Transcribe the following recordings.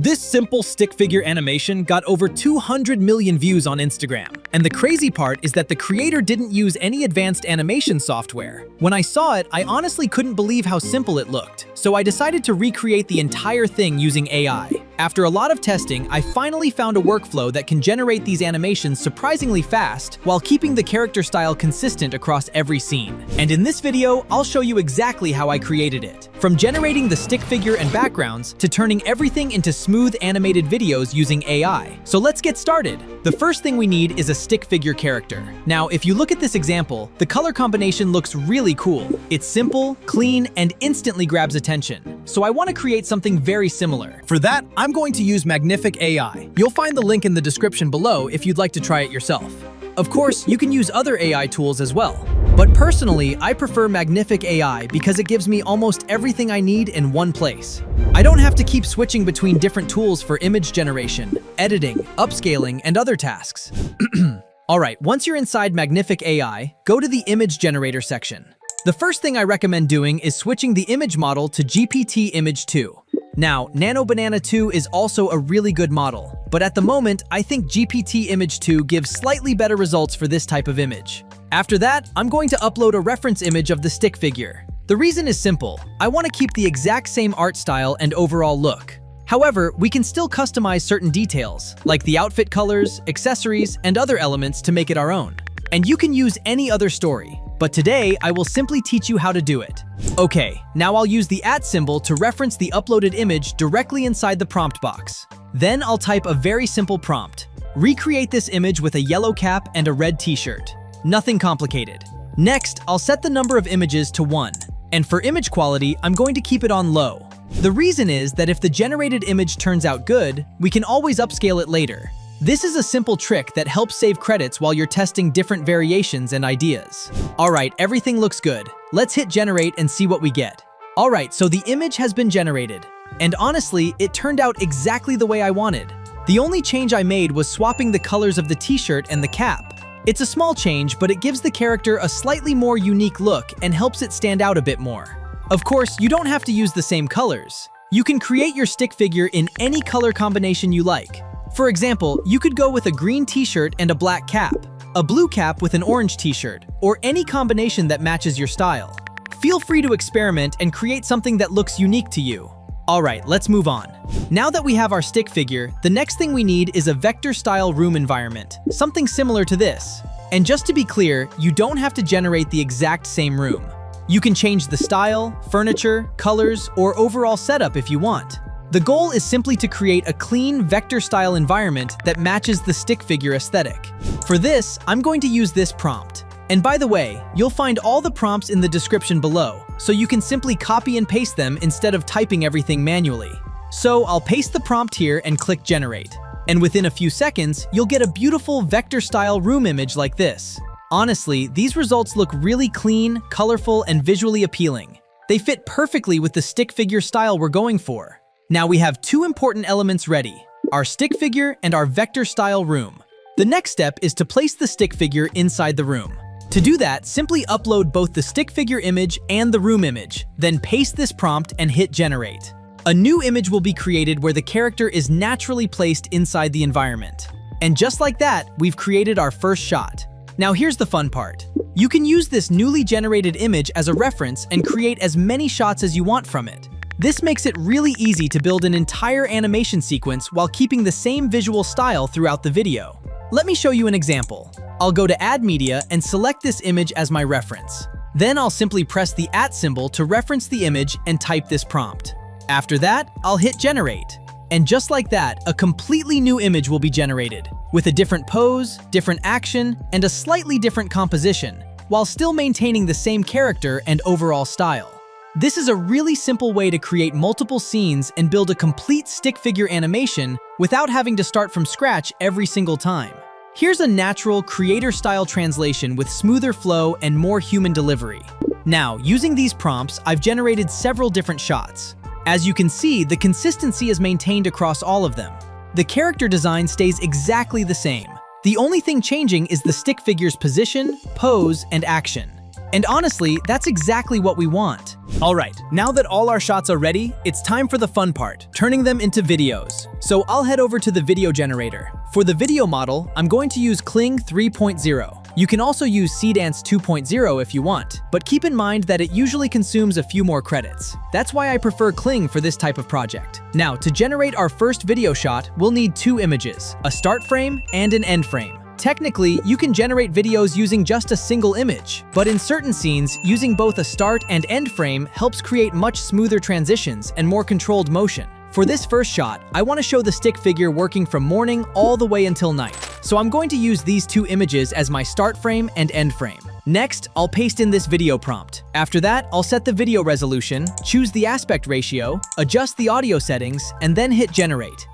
This simple stick figure animation got over 200 million views on Instagram. And the crazy part is that the creator didn't use any advanced animation software. When I saw it, I honestly couldn't believe how simple it looked. So I decided to recreate the entire thing using AI. After a lot of testing, I finally found a workflow that can generate these animations surprisingly fast while keeping the character style consistent across every scene. And in this video, I'll show you exactly how I created it. From generating the stick figure and backgrounds to turning everything into smooth animated videos using AI. So let's get started. The first thing we need is a stick figure character. Now, if you look at this example, the color combination looks really cool. It's simple, clean, and instantly grabs attention. So I want to create something very similar. For that, I'm going to use Magnific AI. You'll find the link in the description below if you'd like to try it yourself. Of course, you can use other AI tools as well. But personally, I prefer Magnific AI because it gives me almost everything I need in one place. I don't have to keep switching between different tools for image generation, editing, upscaling, and other tasks. Alright, once you're inside Magnific AI, go to the image generator section. The first thing I recommend doing is switching the image model to GPT Image 2. Now, Nano Banana 2 is also a really good model, but at the moment, I think GPT Image 2 gives slightly better results for this type of image. After that, I'm going to upload a reference image of the stick figure. The reason is simple. I want to keep the exact same art style and overall look. However, we can still customize certain details, like the outfit colors, accessories, and other elements to make it our own. And you can use any other story. But today, I will simply teach you how to do it. Okay, now I'll use the @ symbol to reference the uploaded image directly inside the prompt box. Then I'll type a very simple prompt. Recreate this image with a yellow cap and a red t-shirt. Nothing complicated. Next, I'll set the number of images to 1. And for image quality, I'm going to keep it on low. The reason is that if the generated image turns out good, we can always upscale it later. This is a simple trick that helps save credits while you're testing different variations and ideas. Alright, everything looks good. Let's hit generate and see what we get. Alright, so the image has been generated. And honestly, it turned out exactly the way I wanted. The only change I made was swapping the colors of the t-shirt and the cap. It's a small change, but it gives the character a slightly more unique look and helps it stand out a bit more. Of course, you don't have to use the same colors. You can create your stick figure in any color combination you like. For example, you could go with a green t-shirt and a black cap, a blue cap with an orange t-shirt, or any combination that matches your style. Feel free to experiment and create something that looks unique to you. Alright, let's move on. Now that we have our stick figure, the next thing we need is a vector-style room environment, something similar to this. And just to be clear, you don't have to generate the exact same room. You can change the style, furniture, colors, or overall setup if you want. The goal is simply to create a clean, vector-style environment that matches the stick figure aesthetic. For this, I'm going to use this prompt. And by the way, you'll find all the prompts in the description below, so you can simply copy and paste them instead of typing everything manually. So I'll paste the prompt here and click generate. And within a few seconds, you'll get a beautiful vector-style room image like this. Honestly, these results look really clean, colorful, and visually appealing. They fit perfectly with the stick figure style we're going for. Now we have two important elements ready, our stick figure and our vector-style room. The next step is to place the stick figure inside the room. To do that, simply upload both the stick figure image and the room image, then paste this prompt and hit generate. A new image will be created where the character is naturally placed inside the environment. And just like that, we've created our first shot. Now here's the fun part. You can use this newly generated image as a reference and create as many shots as you want from it. This makes it really easy to build an entire animation sequence while keeping the same visual style throughout the video. Let me show you an example. I'll go to Add Media and select this image as my reference. Then I'll simply press the @ symbol to reference the image and type this prompt. After that, I'll hit generate. And just like that, a completely new image will be generated, with a different pose, different action, and a slightly different composition, while still maintaining the same character and overall style. This is a really simple way to create multiple scenes and build a complete stick figure animation without having to start from scratch every single time. Here's a natural, creator-style translation with smoother flow and more human delivery. Now, using these prompts, I've generated several different shots. As you can see, the consistency is maintained across all of them. The character design stays exactly the same. The only thing changing is the stick figure's position, pose, and action. And honestly, that's exactly what we want. Alright, now that all our shots are ready, it's time for the fun part, turning them into videos. So I'll head over to the video generator. For the video model, I'm going to use Kling 3.0. You can also use Seedance 2.0 if you want, but keep in mind that it usually consumes a few more credits. That's why I prefer Kling for this type of project. Now, to generate our first video shot, we'll need two images, a start frame and an end frame. Technically, you can generate videos using just a single image, but in certain scenes, using both a start and end frame helps create much smoother transitions and more controlled motion. For this first shot, I want to show the stick figure working from morning all the way until night. So I'm going to use these two images as my start frame and end frame. Next, I'll paste in this video prompt. After that, I'll set the video resolution, choose the aspect ratio, adjust the audio settings, and then hit generate.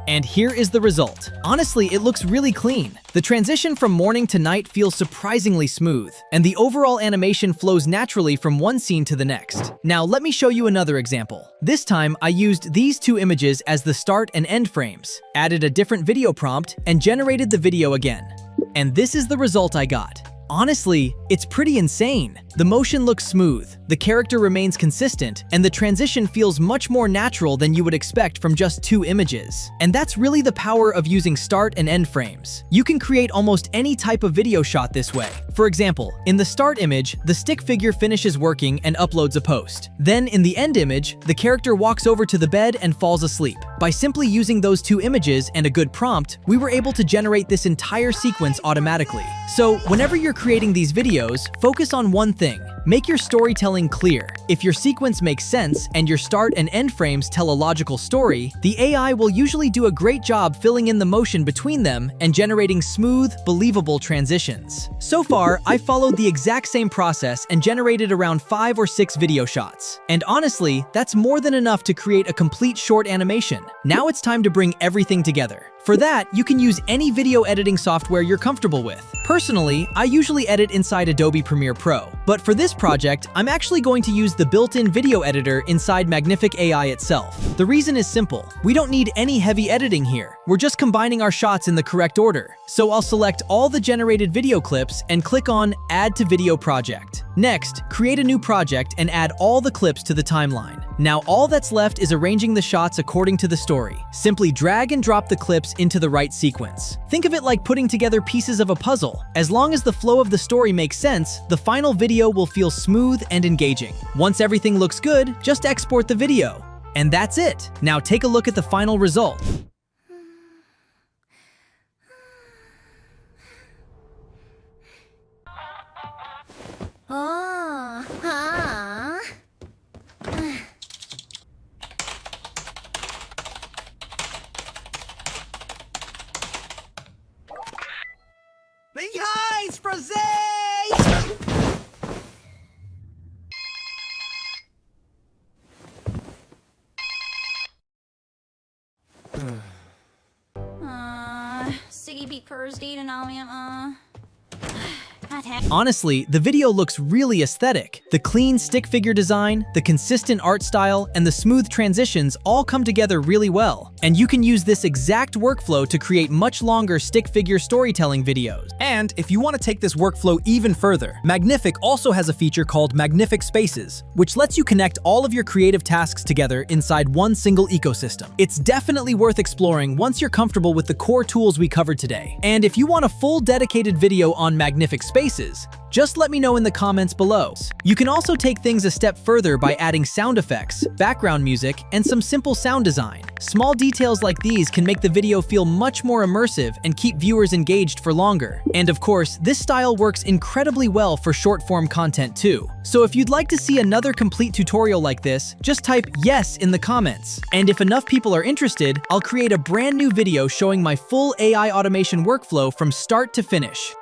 And here is the result. Honestly, it looks really clean. The transition from morning to night feels surprisingly smooth, and the overall animation flows naturally from one scene to the next. Now, let me show you another example. This time, I used these two images as the start and end frames, added a different video prompt, and generated the video again. And this is the result I got. Honestly, it's pretty insane. The motion looks smooth, the character remains consistent, and the transition feels much more natural than you would expect from just two images. And that's really the power of using start and end frames. You can create almost any type of video shot this way. For example, in the start image, the stick figure finishes working and uploads a post. Then in the end image, the character walks over to the bed and falls asleep. By simply using those two images and a good prompt, we were able to generate this entire sequence automatically. So whenever you're creating these videos, focus on one thing. Make your storytelling clear. If your sequence makes sense and your start and end frames tell a logical story, the AI will usually do a great job filling in the motion between them and generating smooth, believable transitions. So far, I followed the exact same process and generated around 5 or 6 video shots. And honestly, that's more than enough to create a complete short animation. Now it's time to bring everything together. For that, you can use any video editing software you're comfortable with. Personally, I usually edit inside Adobe Premiere Pro, but for this project, I'm actually going to use the built-in video editor inside Magnific AI itself. The reason is simple. We don't need any heavy editing here. We're just combining our shots in the correct order. So I'll select all the generated video clips and click on Add to Video Project. Next, create a new project and add all the clips to the timeline. Now all that's left is arranging the shots according to the story. Simply drag and drop the clips into the right sequence. Think of it like putting together pieces of a puzzle. As long as the flow of the story makes sense, the final video will feel smooth and engaging. Once everything looks good, just export the video. And that's it. Now take a look at the final result. Behind Frazee! Siggy beat Thursday and all Honestly, the video looks really aesthetic. The clean stick figure design, the consistent art style, and the smooth transitions all come together really well. And you can use this exact workflow to create much longer stick figure storytelling videos. And if you want to take this workflow even further, Magnific also has a feature called Magnific Spaces, which lets you connect all of your creative tasks together inside one single ecosystem. It's definitely worth exploring once you're comfortable with the core tools we covered today. And if you want a full dedicated video on Magnific Spaces, just let me know in the comments below. You can also take things a step further by adding sound effects, background music, and some simple sound design. Small details like these can make the video feel much more immersive and keep viewers engaged for longer. And of course, this style works incredibly well for short-form content too. So if you'd like to see another complete tutorial like this, just type yes in the comments. And if enough people are interested, I'll create a brand new video showing my full AI automation workflow from start to finish.